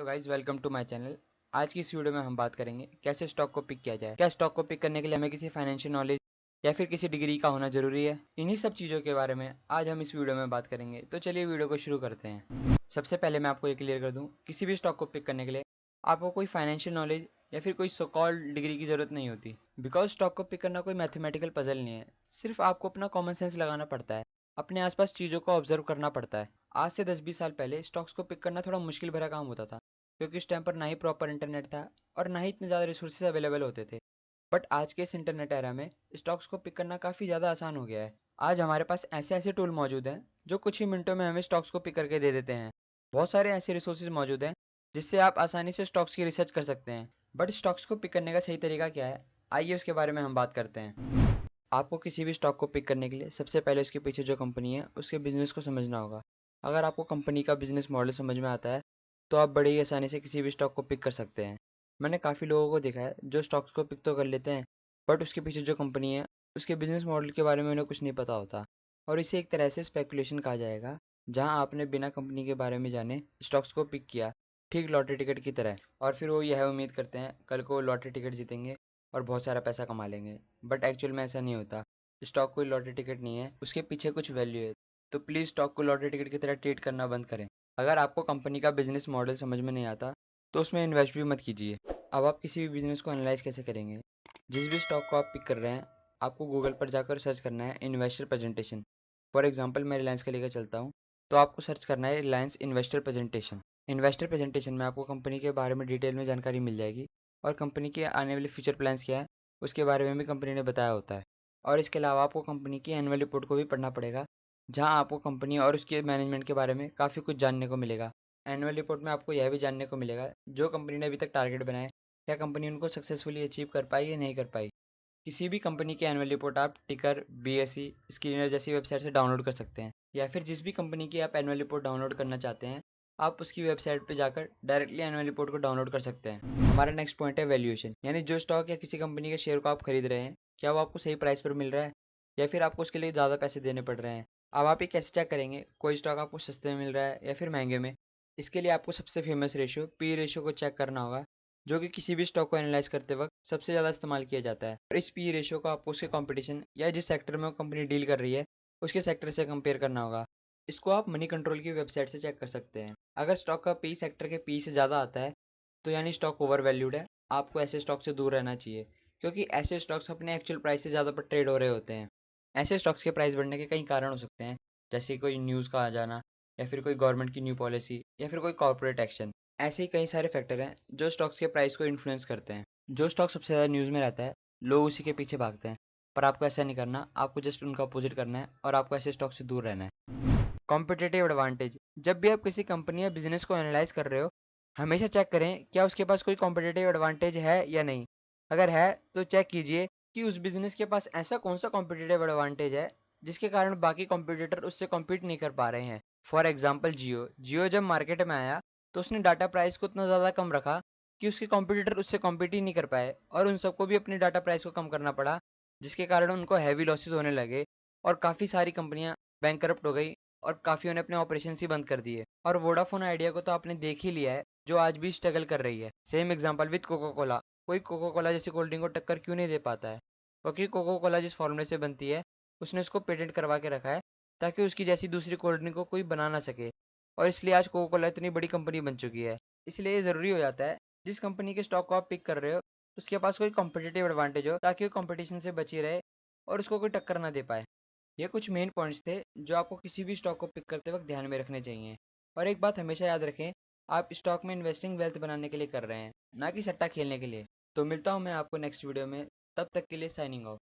Hello guys, welcome to my channel. आज की इस वीडियो में हम बात करेंगे कैसे स्टॉक को पिक किया जाए। क्या स्टॉक को पिक करने के लिए हमें किसी फाइनेंशियल नॉलेज या फिर किसी डिग्री का होना जरूरी है? इन्हीं सब चीज़ों के बारे में आज हम इस वीडियो में बात करेंगे। तो चलिए वीडियो को शुरू करते हैं। सबसे पहले मैं आपको ये क्लियर कर दूँ, किसी भी स्टॉक को पिक करने के लिए आपको कोई फाइनेंशियल नॉलेज या फिर कोई सो कॉल्ड डिग्री की ज़रूरत नहीं होती। बिकॉज स्टॉक को पिक करना कोई मैथमेटिकल पजल नहीं है, सिर्फ आपको अपना कॉमन सेंस लगाना पड़ता है, अपने आसपास चीज़ों को ऑब्जर्व करना पड़ता है। आज से 10-20 साल पहले स्टॉक्स को पिक करना थोड़ा मुश्किल भरा काम होता था, क्योंकि उस टाइम पर ना ही प्रॉपर इंटरनेट था और ना ही इतने ज़्यादा रिसोर्सेज अवेलेबल होते थे। बट आज के इस इंटरनेट एरा में स्टॉक्स को पिक करना काफ़ी ज़्यादा आसान हो गया है। आज हमारे पास ऐसे ऐसे टूल मौजूद हैं जो कुछ ही मिनटों में हमें स्टॉक्स को पिक करके दे देते हैं। बहुत सारे ऐसे रिसोर्सेज मौजूद हैं जिससे आप आसानी से स्टॉक्स की रिसर्च कर सकते हैं। बट स्टॉक्स को पिक करने का सही तरीका क्या है, आइए उसके बारे में हम बात करते हैं। आपको किसी भी स्टॉक को पिक करने के लिए सबसे पहले उसके पीछे जो कंपनी है उसके बिजनेस को समझना होगा। अगर आपको कंपनी का बिजनेस मॉडल समझ में आता है तो आप बड़ी ही आसानी से किसी भी स्टॉक को पिक कर सकते हैं। मैंने काफ़ी लोगों को देखा है जो स्टॉक्स को पिक तो कर लेते हैं, बट उसके पीछे जो कंपनी है उसके बिजनेस मॉडल के बारे में उन्हें कुछ नहीं पता होता, और इसे एक तरह से स्पेकुलेशन कहा जाएगा, जहां आपने बिना कंपनी के बारे में जाने स्टॉक्स को पिक किया, ठीक लॉटरी टिकट की तरह, और फिर वो यह उम्मीद करते हैं कल को लॉटरी टिकट जीतेंगे और बहुत सारा पैसा कमा लेंगे। बट एक्चुअल में ऐसा नहीं होता। स्टॉक कोई लॉटरी टिकट नहीं है, उसके पीछे कुछ वैल्यू है। तो प्लीज़ स्टॉक को लॉटरी टिकट की तरह ट्रीट करना बंद करें। अगर आपको कंपनी का बिजनेस मॉडल समझ में नहीं आता तो उसमें इन्वेस्ट भी मत कीजिए। अब आप किसी भी बिजनेस को एनालाइज कैसे करेंगे? जिस भी स्टॉक को आप पिक कर रहे हैं, आपको गूगल पर जाकर सर्च करना है इन्वेस्टर प्रेजेंटेशन। फॉर एग्जांपल मैं रिलायंस का लेकर चलता हूँ, तो आपको सर्च करना है Reliance investor presentation. Investor presentation में आपको कंपनी के बारे में डिटेल में जानकारी मिल जाएगी, और कंपनी के आने वाले फ्यूचर प्लान्स क्या है उसके बारे में भी कंपनी ने बताया होता है। और इसके अलावा आपको कंपनी की एनुअल रिपोर्ट को भी पढ़ना पड़ेगा, जहां आपको कंपनी और उसके मैनेजमेंट के बारे में काफ़ी कुछ जानने को मिलेगा। एनुअल रिपोर्ट में आपको यह भी जानने को मिलेगा जो कंपनी ने अभी तक टारगेट बनाए, क्या कंपनी उनको सक्सेसफुली अचीव कर पाई या नहीं कर पाई। किसी भी कंपनी की एनुअल रिपोर्ट आप टिकर, बीएसई, स्क्रीनर जैसी वेबसाइट से डाउनलोड कर सकते हैं, या फिर जिस भी कंपनी की आप एनुअल रिपोर्ट डाउनलोड करना चाहते हैं, आप उसकी वेबसाइट पे जाकर डायरेक्टली एनुअल रिपोर्ट को डाउनलोड कर सकते हैं। हमारा नेक्स्ट पॉइंट है वैल्यूएशन, यानी जो स्टॉक या किसी कंपनी के शेयर को आप खरीद रहे हैं, क्या वो आपको सही प्राइस पर मिल रहा है या फिर आपको उसके लिए ज़्यादा पैसे देने पड़ रहे हैं। अब आप ये कैसे चेक करेंगे कोई स्टॉक आपको सस्ते में मिल रहा है या फिर महंगे में? इसके लिए आपको सबसे फेमस रेशियो पी रेशियो को चेक करना होगा, जो कि किसी भी स्टॉक को एनालाइज करते वक्त सबसे ज़्यादा इस्तेमाल किया जाता है। और इस पी रेशियो को आपको उसके कंपटीशन या जिस सेक्टर में वो कंपनी डील कर रही है उसके सेक्टर से कंपेयर करना होगा। इसको आप मनी कंट्रोल की वेबसाइट से चेक कर सकते हैं। अगर स्टॉक का पी सेक्टर के पी से ज़्यादा आता है तो यानी स्टॉक ओवर वैल्यूड है। आपको ऐसे स्टॉक से दूर रहना चाहिए, क्योंकि ऐसे स्टॉक्स अपने एक्चुअल प्राइस से ज़्यादा पर ट्रेड हो रहे होते हैं। ऐसे स्टॉक्स के प्राइस बढ़ने के कई कारण हो सकते हैं, जैसे कोई न्यूज़ का आ जाना, या फिर कोई गवर्नमेंट की न्यू पॉलिसी, या फिर कोई कॉर्पोरेट एक्शन। ऐसे ही कई सारे फैक्टर हैं जो स्टॉक्स के प्राइस को इन्फ्लुएंस करते हैं। जो स्टॉक सबसे ज़्यादा न्यूज़ में रहता है, लोग उसी के पीछे भागते हैं, पर आपको ऐसा नहीं करना। आपको जस्ट उनका अपोजिट करना है और आपको ऐसे स्टॉक से दूर रहना है। कॉम्पिटिटिव एडवांटेज, जब भी आप किसी कंपनी या बिजनेस को एनालाइज कर रहे हो, हमेशा चेक करें क्या उसके पास कोई कॉम्पिटिटिव एडवांटेज है या नहीं। अगर है तो चेक कीजिए कि उस बिजनेस के पास ऐसा कौन सा कॉम्पिटिटिव एडवांटेज है जिसके कारण बाकी कॉम्पिटिटर उससे कॉम्पीट नहीं कर पा रहे हैं। फॉर एग्जाम्पल जियो जियो जब मार्केट में आया तो उसने डाटा प्राइस को इतना ज़्यादा कम रखा कि उसके कॉम्पिटिटर उससे कॉम्पीट ही नहीं कर पाए, और उन सबको भी अपनी डाटा प्राइस को कम करना पड़ा, जिसके कारण उनको हैवी लॉसेस होने लगे और काफ़ी सारी कंपनियां बैंकरप्ट हो गई और काफ़ियों ने अपने ऑपरेशन ही बंद कर दिए। और वोडाफोन आइडिया को तो आपने देख ही लिया है, जो आज भी स्ट्रगल कर रही है। Same example with Coca Cola. कोई कोको कोला जैसी कोल्ड ड्रिंक को टक्कर क्यों नहीं दे पाता है? क्योंकि कोको कोला जिस फॉर्मूले से बनती है उसने उसको पेटेंट करवा के रखा है, ताकि उसकी जैसी दूसरी कोल्ड ड्रिंक को कोई बना ना सके। और इसलिए आज कोको कोला इतनी बड़ी कंपनी बन चुकी है। इसलिए ये ज़रूरी हो जाता है जिस कंपनी के स्टॉक को आप पिक कर रहे हो उसके पास कोई कॉम्पिटिटिव एडवांटेज हो, ताकि वो कंपटीशन से बची रहे और उसको कोई टक्कर ना दे पाए। ये कुछ मेन पॉइंट्स थे जो आपको किसी भी स्टॉक को पिक करते वक्त ध्यान में रखने चाहिए। और एक बात हमेशा याद रखें, आप स्टॉक में इन्वेस्टिंग वेल्थ बनाने के लिए कर रहे हैं, ना कि सट्टा खेलने के लिए। तो मिलता हूँ मैं आपको नेक्स्ट वीडियो में, तब तक के लिए साइनिंग ऑफ।